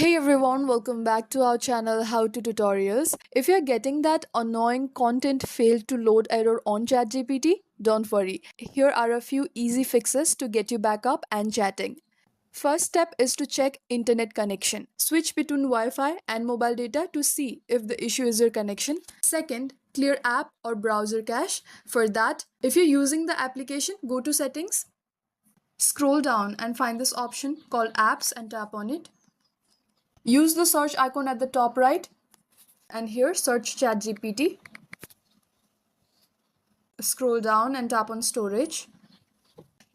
Hey everyone, welcome back to our channel How to Tutorials. If you're getting that annoying content failed to load error on ChatGPT, don't worry. Here are a few easy fixes to get you back up and chatting. First step is to check internet connection. Switch between Wi-Fi and mobile data to see if the issue is your connection. Second, clear app or browser cache. For that, if you're using the application, go to settings, scroll down and find this option called apps and tap on it. Use the search icon at the top right and here search ChatGPT. Scroll down and tap on storage.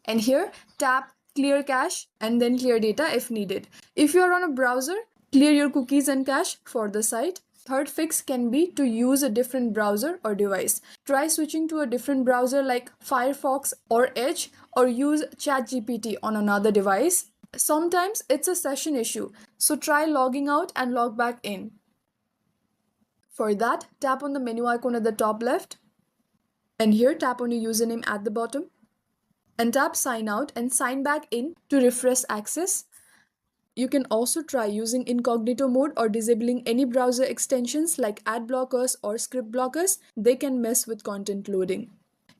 And here tap clear cache and then clear data if needed. If you are on a browser, clear your cookies and cache for the site. Third fix can be to use a different browser or device. Try switching to a different browser like Firefox or Edge or use ChatGPT on another device. Sometimes it's a session issue, so try logging out and log back in. For that, tap on the menu icon at the top left and here tap on your username at the bottom and tap sign out and sign back in to refresh access. You can also try using incognito mode or disabling any browser extensions like ad blockers or script blockers. They can mess with content loading.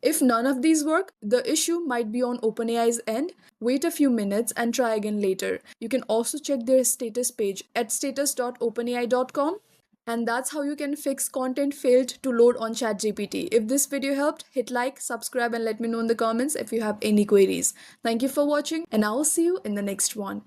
If none of these work, the issue might be on OpenAI's end. Wait a few minutes and try again later. You can also check their status page at status.openai.com. And that's how you can fix content failed to load on ChatGPT. If this video helped, hit like, subscribe and let me know in the comments if you have any queries. Thank you for watching and I will see you in the next one.